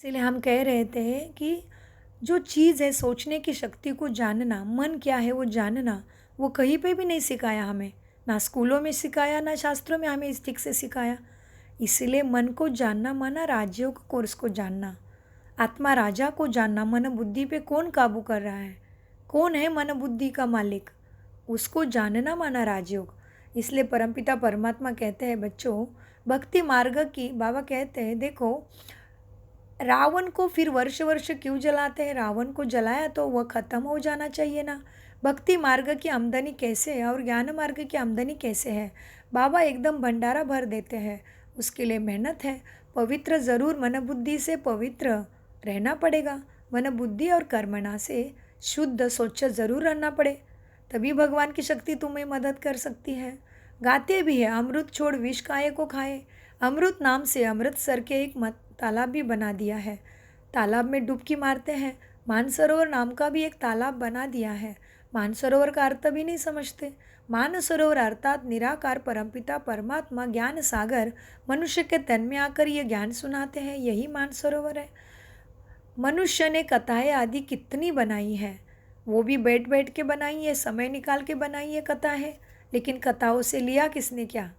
इसीलिए हम कह रहे थे कि जो चीज़ है सोचने की शक्ति को जानना, मन क्या है वो जानना, वो कहीं पे भी नहीं सिखाया हमें। ना स्कूलों में सिखाया, ना शास्त्रों में हमें इस ठीक से सिखाया। इसीलिए मन को जानना माना राजयोग कोर्स को जानना। आत्मा राजा को जानना, मन बुद्धि पे कौन काबू कर रहा है, कौन है मन बुद्धि का मालिक, उसको जानना माना राजयोग। इसलिए परमपिता परमात्मा कहते हैं बच्चों, भक्ति मार्ग की बाबा कहते हैं देखो, रावण को फिर वर्ष वर्ष क्यों जलाते हैं? रावण को जलाया तो वह खत्म हो जाना चाहिए ना। भक्ति मार्ग की आमदनी कैसे है और ज्ञान मार्ग की आमदनी कैसे है? बाबा एकदम भंडारा भर देते हैं। उसके लिए मेहनत है। पवित्र ज़रूर मन बुद्धि से पवित्र रहना पड़ेगा। मन बुद्धि और कर्मणा से शुद्ध स्वच्छ ज़रूर रहना पड़े, तभी भगवान की शक्ति तुम्हें मदद कर सकती है। गाते भी है, अमृत छोड़ विष काहे को खाए। अमृत नाम से अमृतसर के एक मत तालाब भी बना दिया है। तालाब में डुबकी मारते हैं। मानसरोवर नाम का भी एक तालाब बना दिया है। मानसरोवर का अर्थ भी नहीं समझते। मानसरोवर अर्थात निराकार परमपिता परमात्मा ज्ञान सागर मनुष्य के तन में आकर ये ज्ञान सुनाते हैं, यही मानसरोवर है। मनुष्य ने कथाएं आदि कितनी बनाई है, वो भी बैठ बैठ के बनाई है, समय निकाल के बनाई है कथा है। लेकिन कथाओं से लिया किसने क्या?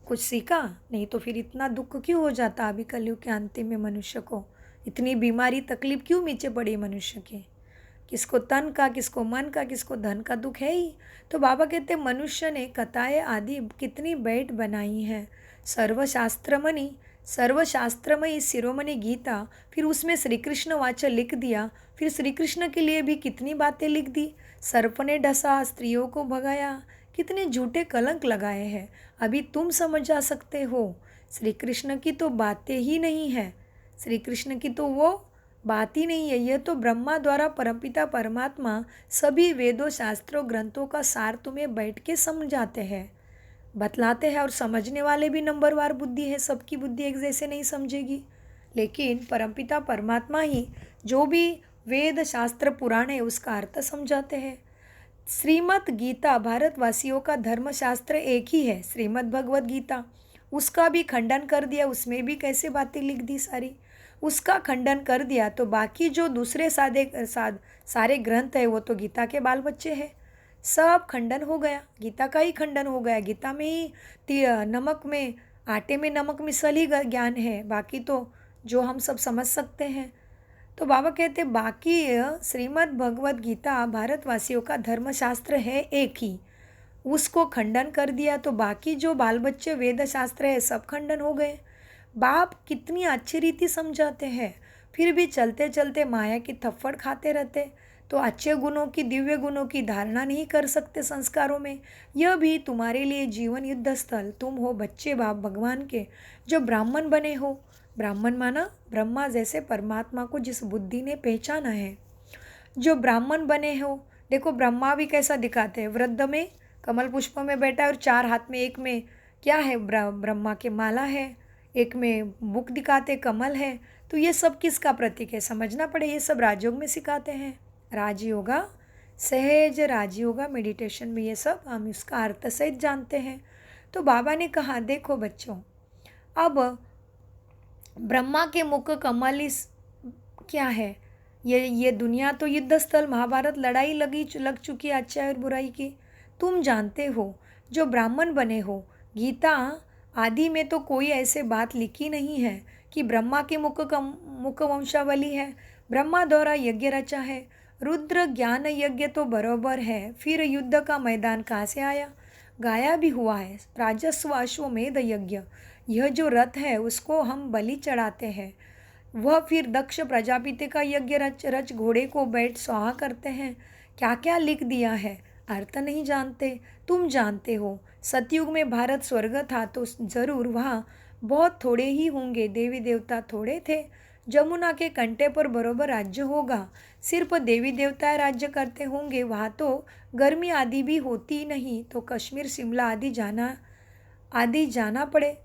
कुछ सीखा नहीं, तो फिर इतना दुख क्यों हो जाता अभी कलयुग के अंतिम में मनुष्य को? इतनी बीमारी तकलीफ क्यों नीचे पड़ी मनुष्य के? किसको तन का, किसको मन का, किसको धन का दुख है ही। तो बाबा कहते मनुष्य ने कथाएं आदि कितनी बैठ बनाई है। सर्वशास्त्रमणि सर्वशास्त्रमयी शिरोमणि गीता, फिर उसमें श्री कृष्ण वाचा लिख दिया। फिर श्री कृष्ण के लिए भी कितनी बातें लिख दी। सर्प ने डसा, स्त्रियों को भगाया, कितने झूठे कलंक लगाए हैं। अभी तुम समझ जा सकते हो, श्री कृष्ण की तो बातें ही नहीं है। श्री कृष्ण की तो वो बात ही नहीं है। यह तो ब्रह्मा द्वारा परमपिता परमात्मा सभी वेदों शास्त्रों ग्रंथों का सार तुम्हें बैठ के समझाते हैं, बतलाते हैं। और समझने वाले भी नंबरवार बुद्धि है, सबकी बुद्धि एक जैसे नहीं समझेगी। लेकिन परमपिता परमात्मा ही जो भी वेद शास्त्र पुराण है उसका अर्थ समझाते हैं। श्रीमद् गीता भारतवासियों का धर्मशास्त्र एक ही है, श्रीमद् भगवद गीता। उसका भी खंडन कर दिया, उसमें भी कैसे बातें लिख दी सारी। उसका खंडन कर दिया तो बाकी जो दूसरे सारे ग्रंथ है वो तो गीता के बाल बच्चे हैं। सब खंडन हो गया, गीता का ही खंडन हो गया। गीता में ही नमक में आटे में नमक मिसल ही ज्ञान है, बाकी तो जो हम सब समझ सकते हैं। तो बाबा कहते बाकी श्रीमद् भगवद गीता भारतवासियों का धर्मशास्त्र है एक ही, उसको खंडन कर दिया तो बाकी जो बाल बच्चे वेद शास्त्र है सब खंडन हो गए। बाप कितनी अच्छी रीति समझाते हैं, फिर भी चलते चलते माया की थप्पड़ खाते रहते। तो अच्छे गुणों की, दिव्य गुणों की धारणा नहीं कर सकते संस्कारों में। यह भी तुम्हारे लिए जीवन युद्ध स्थल। तुम हो बच्चे बाप भगवान के, जो ब्राह्मण बने हो। ब्राह्मण माना ब्रह्मा जैसे परमात्मा को जिस बुद्धि ने पहचाना है, जो ब्राह्मण बने हो। देखो ब्रह्मा भी कैसा दिखाते हैं, वृद्ध में कमल पुष्प में बैठा है और चार हाथ में, एक में क्या है, ब्रह्मा के माला है, एक में बुक दिखाते कमल है। तो ये सब किसका प्रतीक है समझना पड़े। ये सब राजयोग में सिखाते हैं। राजयोगा, सहज राजयोगा मेडिटेशन में ये सब हम इसका अर्थ सहित जानते हैं। तो बाबा ने कहा देखो बच्चों, अब ब्रह्मा के मुख कमल इस क्या है, ये दुनिया तो युद्ध स्थल, महाभारत लड़ाई लग चुकी है अच्छाई और बुराई की। तुम जानते हो जो ब्राह्मण बने हो, गीता आदि में तो कोई ऐसे बात लिखी नहीं है कि ब्रह्मा के मुख वंशावली है। ब्रह्मा द्वारा यज्ञ रचा है, रुद्र ज्ञान यज्ञ तो बरोबर है, फिर युद्ध का मैदान कहाँ से आया? गाया भी हुआ है, राजस्व अश्वमेध यज्ञ। यह जो रथ है उसको हम बलि चढ़ाते हैं, वह फिर दक्ष प्रजापति का यज्ञ रच घोड़े को बैठ स्वाहा करते हैं। क्या क्या लिख दिया है, अर्थ नहीं जानते। तुम जानते हो सतयुग में भारत स्वर्ग था तो ज़रूर वहाँ बहुत थोड़े ही होंगे, देवी देवता थोड़े थे। जमुना के कंठे पर बरोबर राज्य होगा, सिर्फ देवी देवता राज्य करते होंगे। वहाँ तो गर्मी आदि भी होती नहीं, तो कश्मीर शिमला आदि जाना पड़े।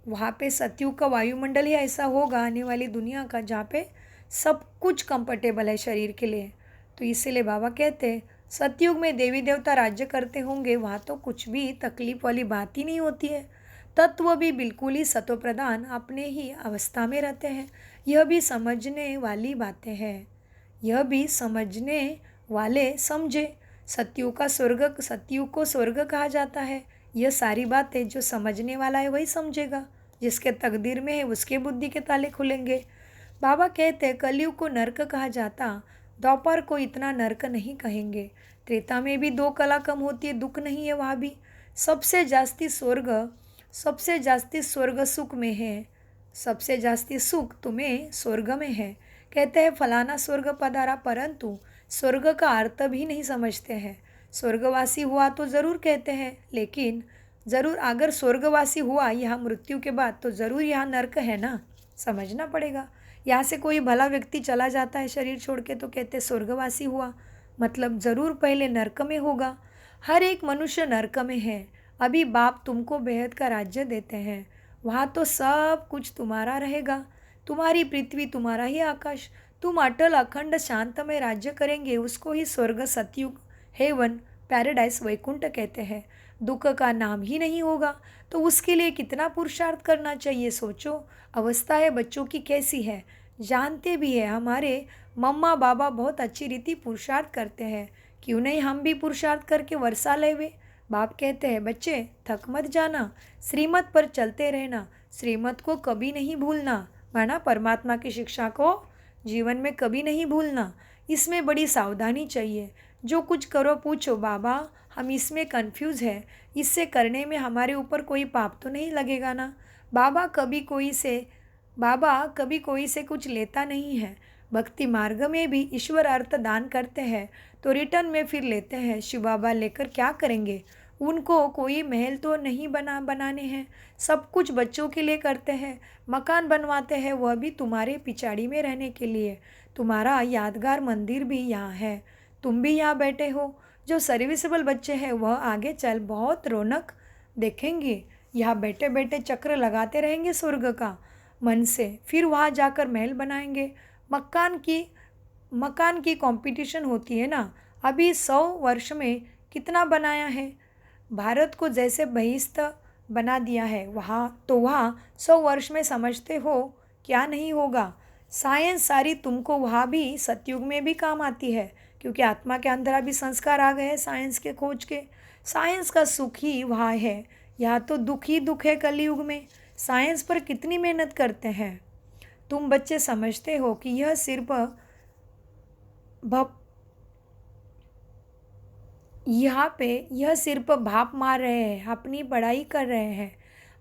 वहाँ पे सतयुग का वायुमंडल ही ऐसा होगा आने वाली दुनिया का, जहाँ पे सब कुछ कंफर्टेबल है शरीर के लिए। तो इसीलिए बाबा कहते हैं सतयुग में देवी देवता राज्य करते होंगे, वहाँ तो कुछ भी तकलीफ वाली बात ही नहीं होती है। तत्व भी बिल्कुल ही सतो प्रधान अपने ही अवस्था में रहते हैं। यह भी समझने वाली बातें हैं। यह भी समझने वाले समझे। सत्युग को स्वर्ग कहा जाता है। यह सारी बातें जो समझने वाला है वही समझेगा। जिसके तकदीर में है उसके बुद्धि के ताले खुलेंगे। बाबा कहते हैं कलयुग को नरक कहा जाता, द्वापर को इतना नरक नहीं कहेंगे। त्रेता में भी 2 कला कम होती है, दुख नहीं है वहाँ भी। सबसे जास्ती स्वर्ग सुख में है। सबसे जास्ती सुख तुम्हें स्वर्ग में है। कहते हैं फलाना स्वर्ग पधारा, परंतु स्वर्ग का अर्थ भी नहीं समझते हैं। स्वर्गवासी हुआ तो ज़रूर कहते हैं, लेकिन ज़रूर अगर स्वर्गवासी हुआ यहाँ मृत्यु के बाद तो ज़रूर यहाँ नरक है ना, समझना पड़ेगा। यहाँ से कोई भला व्यक्ति चला जाता है शरीर छोड़ के तो कहते स्वर्गवासी हुआ, मतलब ज़रूर पहले नरक में होगा। हर एक मनुष्य नरक में है। अभी बाप तुमको बेहद का राज्य देते हैं, वहाँ तो सब कुछ तुम्हारा रहेगा। तुम्हारी पृथ्वी, तुम्हारा ही आकाश। तुम अटल अखंड शांतमय राज्य करेंगे, उसको ही स्वर्ग, सतयुग, हेवन, पैराडाइस, वैकुंठ कहते हैं। दुख का नाम ही नहीं होगा, तो उसके लिए कितना पुरुषार्थ करना चाहिए सोचो। अवस्था है बच्चों की कैसी है, जानते भी है। हमारे मम्मा बाबा बहुत अच्छी रीति पुरुषार्थ करते हैं, क्यों नहीं हम भी पुरुषार्थ करके वर्षा लेवे। बाप कहते हैं बच्चे थक मत जाना, श्रीमत पर चलते रहना, श्रीमत को कभी नहीं भूलना, माना परमात्मा की शिक्षा को जीवन में कभी नहीं भूलना। इसमें बड़ी सावधानी चाहिए। जो कुछ करो पूछो बाबा हम इसमें कंफ्यूज है, इससे करने में हमारे ऊपर कोई पाप तो नहीं लगेगा ना। बाबा कभी कोई से कुछ लेता नहीं है। भक्ति मार्ग में भी ईश्वर अर्थ दान करते हैं तो रिटर्न में फिर लेते हैं। शिव बाबा लेकर क्या करेंगे, उनको कोई महल तो नहीं बनाने हैं, सब कुछ बच्चों के लिए करते हैं। मकान बनवाते हैं वह भी तुम्हारे पिछाड़ी में रहने के लिए। तुम्हारा यादगार मंदिर भी यहाँ है, तुम भी यहाँ बैठे हो। जो सर्विसेबल बच्चे हैं वह आगे चल बहुत रौनक देखेंगे। यहाँ बैठे बैठे चक्र लगाते रहेंगे स्वर्ग का मन से, फिर वहाँ जाकर महल बनाएंगे। मकान की कंपटीशन होती है ना। अभी 100 वर्ष में कितना बनाया है। भारत को जैसे बहिष्ठ बना दिया है वहाँ 100 वर्ष में समझते हो क्या नहीं होगा। साइंस सारी तुमको वहाँ भी सतयुग में भी काम आती है, क्योंकि आत्मा के अंदर अभी संस्कार आ गए हैं साइंस के खोज के। साइंस का सुख ही वहाँ है, यहाँ तो दुख ही दुख है कलयुग में। साइंस पर कितनी मेहनत करते हैं। तुम बच्चे समझते हो कि यह सिर्फ भाप मार रहे हैं, अपनी पढ़ाई कर रहे हैं।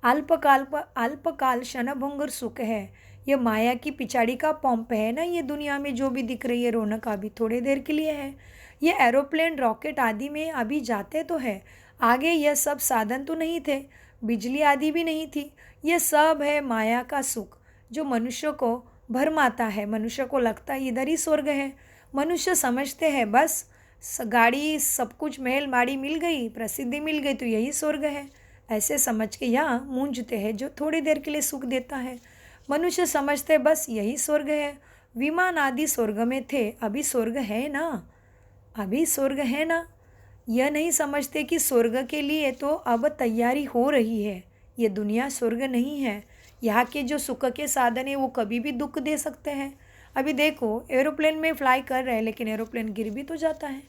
अल्पकाल क्षणभंगुर सुख है। यह माया की पिछाड़ी का पंप है ना। ये दुनिया में जो भी दिख रही है रौनक अभी थोड़ी देर के लिए है। ये एरोप्लेन रॉकेट आदि में अभी जाते तो है, आगे यह सब साधन तो नहीं थे, बिजली आदि भी नहीं थी। ये सब है माया का सुख जो मनुष्य को भरमाता है। मनुष्य को लगता है इधर ही स्वर्ग है। मनुष्य समझते हैं बस गाड़ी, सब कुछ, महल माड़ी मिल गई, प्रसिद्धि मिल गई तो यही स्वर्ग है, ऐसे समझ के यहाँ मूंझते हैं, जो थोड़ी देर के लिए सुख देता है। मनुष्य समझते बस यही स्वर्ग है। विमान आदि स्वर्ग में थे, अभी स्वर्ग है ना, अभी स्वर्ग है ना। यह नहीं समझते कि स्वर्ग के लिए तो अब तैयारी हो रही है। ये दुनिया स्वर्ग नहीं है। यहाँ के जो सुख के साधन है वो कभी भी दुख दे सकते हैं। अभी देखो एरोप्लेन में फ्लाई कर रहे हैं, लेकिन एरोप्लेन गिर भी तो जाता है।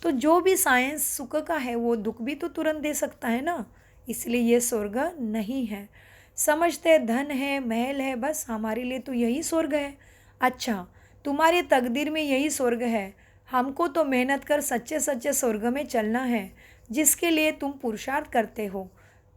तो जो भी साइंस सुख का है वो दुख भी तो तुरंत दे सकता है ना। इसलिए ये स्वर्ग नहीं है। समझते धन है, महल है, बस हमारे लिए तो यही स्वर्ग है। अच्छा, तुम्हारे तकदीर में यही स्वर्ग है, हमको तो मेहनत कर सच्चे सच्चे स्वर्ग में चलना है, जिसके लिए तुम पुरुषार्थ करते हो।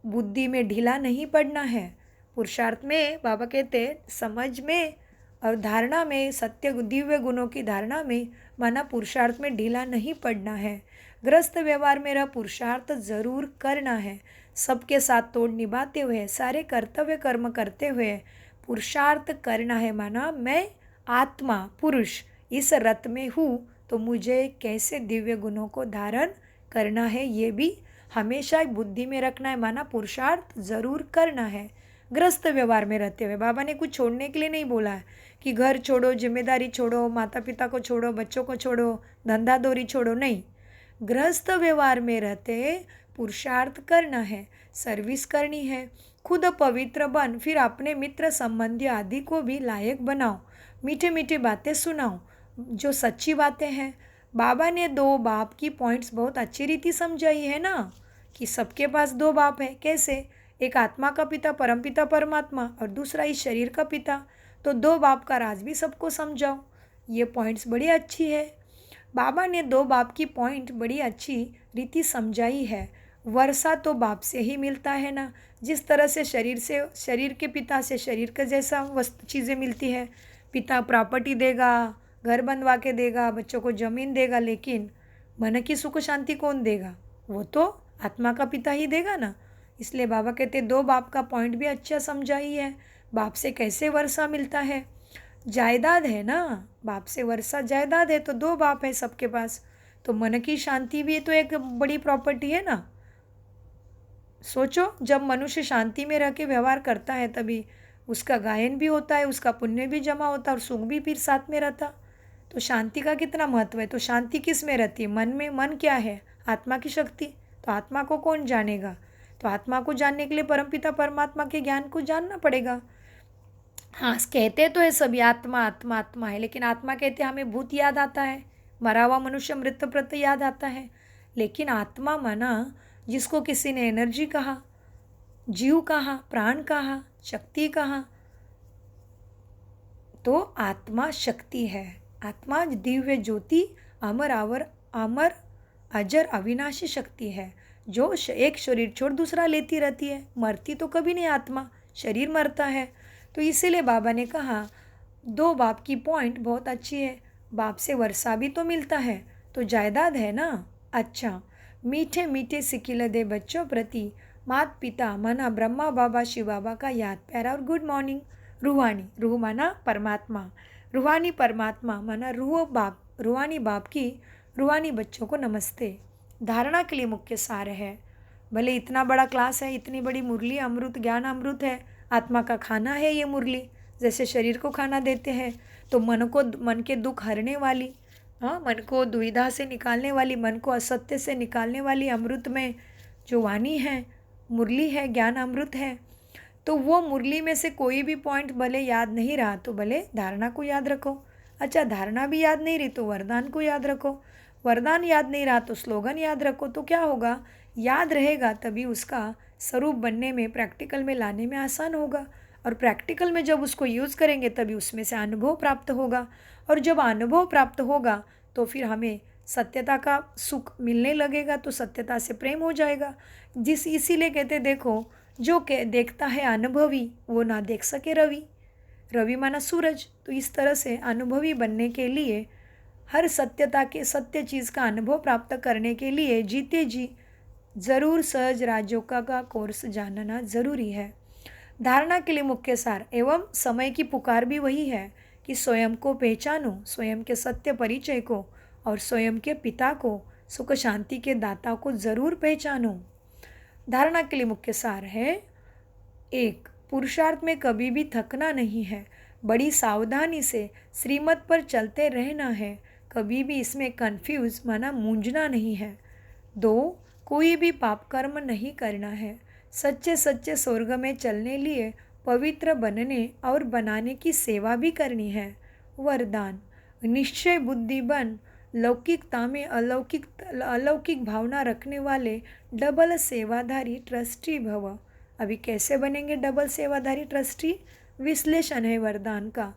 बुद्धि में ढीला नहीं पड़ना है। पुरुषार्थ में बाबा कहते समझ में और धारणा में, सत्य दिव्य गुणों की धारणा में, माना पुरुषार्थ में ढीला नहीं पड़ना है। ग्रस्त व्यवहार में रह पुरुषार्थ जरूर करना है। सबके साथ तोड़ निभाते हुए, सारे कर्तव्य कर्म करते हुए पुरुषार्थ करना है। माना मैं आत्मा पुरुष इस रथ में हूँ, तो मुझे कैसे दिव्य गुणों को धारण करना है ये भी हमेशा बुद्धि में रखना है। माना पुरुषार्थ ज़रूर करना है। ग्रस्त व्यवहार में रहते हुए, बाबा ने कुछ छोड़ने के लिए नहीं बोला है कि घर छोड़ो, जिम्मेदारी छोड़ो, माता पिता को छोड़ो, बच्चों को छोड़ो, धंधा दौरी छोड़ो, नहीं। ग्रस्त व्यवहार में रहते पुरुषार्थ करना है, सर्विस करनी है। खुद पवित्र बन, फिर अपने मित्र संबंधी आदि को भी लायक बनाओ। मीठी मीठी बातें सुनाओ जो सच्ची बातें हैं। बाबा ने दो बाप की पॉइंट्स बहुत अच्छी रीति समझाई है ना, कि सबके पास दो बाप है। कैसे? एक आत्मा का पिता परमपिता परमात्मा और दूसरा इस शरीर का पिता। तो दो बाप का राज भी सबको समझाओ। ये पॉइंट्स बड़ी अच्छी है। बाबा ने दो बाप की पॉइंट बड़ी अच्छी रीति समझाई है। वर्षा तो बाप से ही मिलता है ना, जिस तरह से शरीर के पिता से शरीर के जैसा वस्तु चीज़ें मिलती है। पिता प्रॉपर्टी देगा, घर बनवा के देगा, बच्चों को ज़मीन देगा, लेकिन मन की सुख शांति कौन देगा? वो तो आत्मा का पिता ही देगा ना। इसलिए बाबा कहते दो बाप का पॉइंट भी अच्छा समझाई है। बाप से कैसे वर्षा मिलता है? जायदाद है ना, बाप से वर्षा जायदाद है, तो दो बाप है सबके पास, तो मन की शांति भी तो एक बड़ी प्रॉपर्टी है ना। सोचो, जब मनुष्य शांति में रह के व्यवहार करता है तभी उसका गायन भी होता है, उसका पुण्य भी जमा होता है और सुख भी फिर साथ में रहता। तो शांति का कितना महत्व है। तो शांति किस में रहती है? मन में। मन क्या है? आत्मा की शक्ति। तो आत्मा को कौन जानेगा? तो आत्मा को जानने के लिए परमपिता परमात्मा के ज्ञान को जानना पड़ेगा। हाँ, कहते तो है सभी आत्मा आत्मा आत्मा है, लेकिन आत्मा कहते हमें भूत याद आता है, मरा हुआ मनुष्य मृत प्रत्य याद आता है। लेकिन आत्मा माना जिसको किसी ने एनर्जी कहा, जीव कहा, प्राण कहा, शक्ति कहा, तो आत्मा शक्ति है। आत्मा दिव्य ज्योति अमर अजर अविनाशी शक्ति है, जो एक शरीर छोड़ दूसरा लेती रहती है। मरती तो कभी नहीं आत्मा, शरीर मरता है। तो इसीलिए बाबा ने कहा दो बाप की पॉइंट बहुत अच्छी है। बाप से वर्षा भी तो मिलता है, तो जायदाद है ना। अच्छा, मीठे मीठे सिकिल दे बच्चों प्रति मात पिता मना ब्रह्मा बाबा शिव बाबा का याद प्यारा और गुड मॉर्निंग। रूहानी, रूह माना परमात्मा, रूहानी परमात्मा माना रूह बाप, रूहानी बाप की रूहानी बच्चों को नमस्ते। धारणा के लिए मुख्य सार है। भले इतना बड़ा क्लास है, इतनी बड़ी मुरली अमृत ज्ञान अमृत है, आत्मा का खाना है ये मुरली। जैसे शरीर को खाना देते हैं, तो मन के दुख हरने वाली, हाँ, मन को दुविधा से निकालने वाली, मन को असत्य से निकालने वाली अमृत में जो वाणी है, मुरली है, ज्ञान अमृत है। तो वो मुरली में से कोई भी पॉइंट भले याद नहीं रहा तो भले धारणा को याद रखो। अच्छा, धारणा भी याद नहीं रही तो वरदान को याद रखो। वरदान याद नहीं रहा तो स्लोगन याद रखो। तो क्या होगा? याद रहेगा तभी उसका स्वरूप बनने में, प्रैक्टिकल में लाने में आसान होगा। और प्रैक्टिकल में जब उसको यूज़ करेंगे तभी उसमें से अनुभव प्राप्त होगा। और जब अनुभव प्राप्त होगा तो फिर हमें सत्यता का सुख मिलने लगेगा, तो सत्यता से प्रेम हो जाएगा। इसीलिए कहते देखो, जो देखता है अनुभवी वो ना देख सके रवि। रवि माना सूरज। तो इस तरह से अनुभवी बनने के लिए, हर सत्य चीज़ का अनुभव प्राप्त करने के लिए जीते जी ज़रूर सहज राजयोगा का कोर्स जानना ज़रूरी है। धारणा के लिए मुख्य सार एवं समय की पुकार भी वही है कि स्वयं को पहचानो, स्वयं के सत्य परिचय को और स्वयं के पिता को, सुख शांति के दाता को ज़रूर पहचानो। धारणा के लिए मुख्य सार है, एक, पुरुषार्थ में कभी भी थकना नहीं है, बड़ी सावधानी से श्रीमत पर चलते रहना है, कभी भी इसमें कंफ्यूज माना मूंझना नहीं है। दो, कोई भी पाप कर्म नहीं करना है, सच्चे सच्चे स्वर्ग में चलने लिए पवित्र बनने और बनाने की सेवा भी करनी है। वरदान, निश्चय बुद्धि बन, लौकिकता में अलौकिक भावना रखने वाले डबल सेवाधारी ट्रस्टी भव। अभी कैसे बनेंगे डबल सेवाधारी ट्रस्टी? विश्लेषण है वरदान का।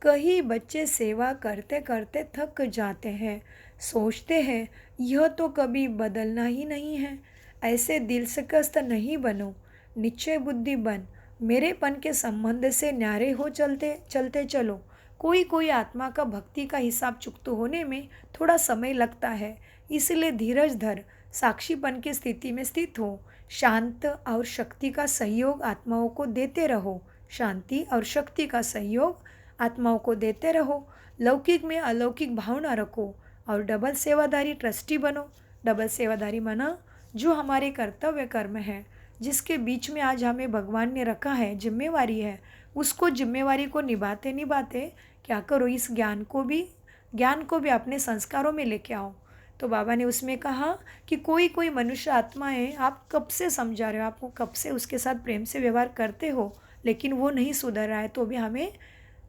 कई बच्चे सेवा करते करते थक जाते हैं, सोचते हैं यह तो कभी बदलना ही नहीं है। ऐसे दिलशकस्त नहीं बनो, निश्चय बुद्धि बन, मेरेपन के संबंध से न्यारे हो चलते चलते चलो। कोई आत्मा का भक्ति का हिसाब चुकता होने में थोड़ा समय लगता है, इसलिए धीरज धर, साक्षीपन की स्थिति में स्थित हो, शांत और शक्ति का सहयोग आत्माओं को देते रहो। शांति और शक्ति का सहयोग आत्माओं को देते रहो, लौकिक में अलौकिक भावना रखो और डबल सेवाधारी ट्रस्टी बनो। डबल सेवाधारी माना जो हमारे कर्तव्य कर्म है, जिसके बीच में आज हमें भगवान ने रखा है, जिम्मेवारी है, उसको जिम्मेवारी को निभाते निभाते क्या करो, इस ज्ञान को भी अपने संस्कारों में लेके आओ, तो बाबा ने उसमें कहा कि कोई कोई मनुष्य आत्माएं आप कब से समझा रहे हो, आपको कब से उसके साथ प्रेम से व्यवहार करते हो, लेकिन वो नहीं सुधर रहा है, तो भी हमें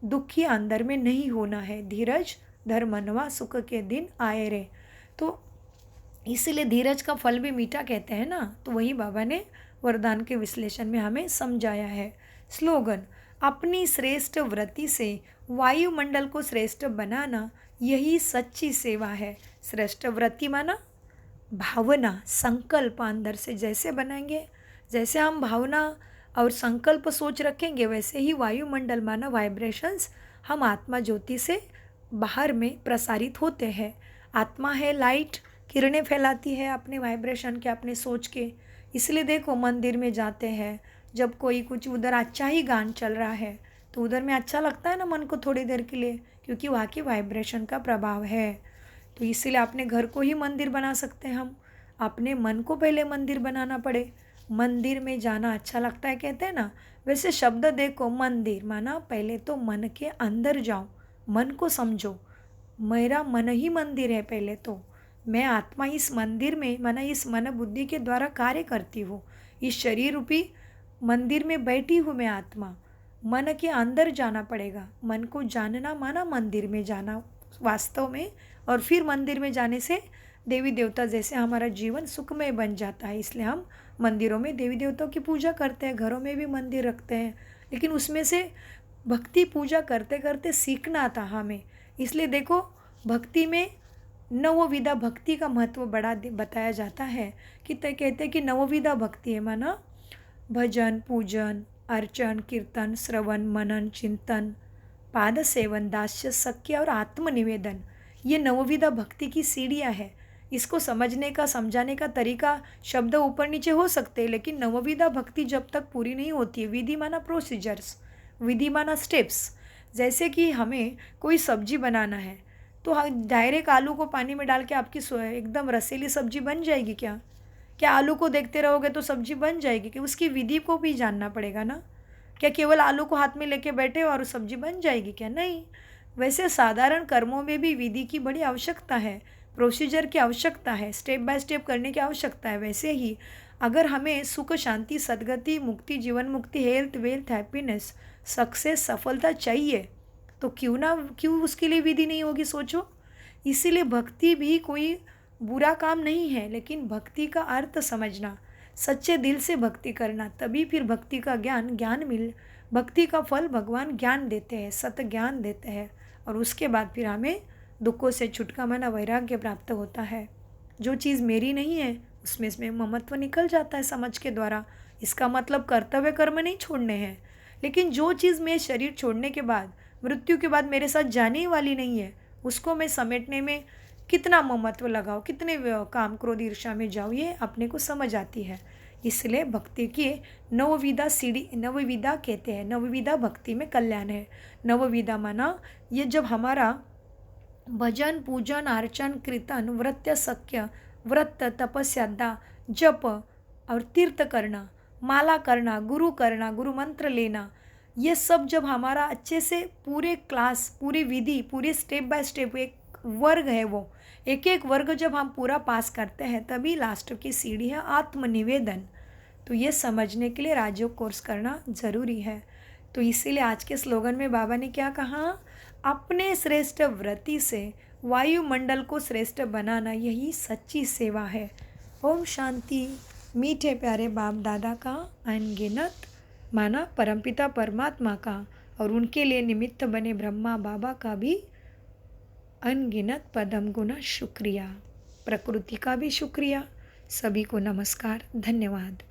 दुखी अंदर में नहीं होना है। धीरज धर मनवा सुख के दिन आए रे। तो इसीलिए धीरज का फल भी मीठा कहते हैं ना, तो वही बाबा ने वरदान के विश्लेषण में हमें समझाया है। स्लोगन, अपनी श्रेष्ठ वृत्ति से वायुमंडल को श्रेष्ठ बनाना यही सच्ची सेवा है। श्रेष्ठ वृत्ति माना भावना, संकल्प अंदर से जैसे बनाएंगे, जैसे हम भावना और संकल्प सोच रखेंगे, वैसे ही वायुमंडल माना वाइब्रेशंस हम आत्मा ज्योति से बाहर में प्रसारित होते हैं। आत्मा है लाइट, किरणें फैलाती है अपने वाइब्रेशन के, अपने सोच के। इसलिए देखो मंदिर में जाते हैं, जब कोई कुछ उधर अच्छा ही गान चल रहा है तो उधर में अच्छा लगता है ना मन को थोड़ी देर के लिए, क्योंकि वहाँ की वाइब्रेशन का प्रभाव है। तो इसीलिए अपने घर को ही मंदिर बना सकते हैं हम। अपने मन को पहले मंदिर बनाना पड़े। मंदिर में जाना अच्छा लगता है कहते हैं ना, वैसे शब्द देखो, मंदिर माना पहले तो मन के अंदर जाओ, मन को समझो। मेरा मन ही मंदिर है, पहले तो मैं आत्मा इस मंदिर में माना इस मन बुद्धि के द्वारा कार्य करती हूँ। इस शरीर रूपी मंदिर में बैठी हूँ मैं आत्मा। मन के अंदर जाना पड़ेगा। मन को जानना माना मंदिर में जाना वास्तव में, और फिर मंदिर में जाने से देवी देवता जैसे हमारा जीवन सुखमय बन जाता है। इसलिए हम मंदिरों में देवी देवताओं की पूजा करते हैं, घरों में भी मंदिर रखते हैं, लेकिन उसमें से भक्ति पूजा करते करते सीखना था हमें। इसलिए देखो भक्ति में नवविधा भक्ति का महत्व बड़ा बताया जाता है कि कहते हैं कि नवविधा भक्ति है माना भजन, पूजन, अर्चन, कीर्तन, श्रवण, मनन, चिंतन, पाद सेवन, दास्य, सख्य और आत्मनिवेदन। ये नवविधा भक्ति की सीढ़ियाँ है। इसको समझने का समझाने का तरीका शब्द ऊपर नीचे हो सकते हैं, लेकिन नवविधा भक्ति जब तक पूरी नहीं होती है, विधि माना प्रोसीजर्स, विधि माना स्टेप्स। जैसे कि हमें कोई सब्जी बनाना है तो डायरेक्ट आलू को पानी में डाल के आपकी एकदम रसीली सब्जी बन जाएगी क्या? क्या आलू को देखते रहोगे तो सब्जी बन जाएगी? कि उसकी विधि को भी जानना पड़ेगा ना। क्या केवल आलू को हाथ में लेके बैठे और सब्जी बन जाएगी क्या? नहीं। वैसे साधारण कर्मों में भी विधि की बड़ी आवश्यकता है, प्रोसीजर की आवश्यकता है, स्टेप बाय स्टेप करने की आवश्यकता है। वैसे ही अगर हमें सुख, शांति, सद्गति, मुक्ति, जीवन मुक्ति, हेल्थ, वेल्थ, हैप्पीनेस, सक्सेस, सफलता चाहिए तो क्यों उसके लिए विधि नहीं होगी, सोचो। इसीलिए भक्ति भी कोई बुरा काम नहीं है, लेकिन भक्ति का अर्थ समझना, सच्चे दिल से भक्ति करना, तभी फिर भक्ति का भक्ति का फल भगवान ज्ञान देते हैं, सत ज्ञान देते हैं, और उसके बाद फिर हमें दुखों से छुटकारा माना वैराग्य प्राप्त होता है। जो चीज़ मेरी नहीं है उसमें ममत्व निकल जाता है समझ के द्वारा। इसका मतलब कर्तव्य कर्म नहीं छोड़ने हैं, लेकिन जो चीज़ मैं शरीर छोड़ने के बाद, मृत्यु के बाद मेरे साथ जाने वाली नहीं है, उसको मैं समेटने में कितना ममत्व लगाओ, कितने काम क्रोध ईर्ष्या में जाओ, ये अपने को समझ आती है। इसलिए भक्ति की नवविधा सीढ़ी, नवविधा कहते हैं। नवविधा भक्ति में कल्याण है। नवविधा माना ये जब हमारा भजन, पूजन, अर्चन, कीर्तन, व्रत, सख्य, व्रत, तपस्या, जप और तीर्थ करना, माला करना, गुरु मंत्र लेना, ये सब जब हमारा अच्छे से पूरे क्लास, पूरी विधि, पूरे स्टेप बाय स्टेप एक वर्ग है, वो एक एक वर्ग जब हम पूरा पास करते हैं, तभी लास्ट की सीढ़ी है आत्मनिवेदन। तो ये समझने के लिए राजयोग कोर्स करना ज़रूरी है। तो इसीलिए आज के स्लोगन में बाबा ने क्या कहा, अपने श्रेष्ठ वृत्ति से वायुमंडल को श्रेष्ठ बनाना यही सच्ची सेवा है। ओम शांति। मीठे प्यारे बाप दादा का अनगिनत माना परमपिता परमात्मा का और उनके लिए निमित्त बने ब्रह्मा बाबा का भी अनगिनत पदम गुना शुक्रिया, प्रकृति का भी शुक्रिया। सभी को नमस्कार, धन्यवाद।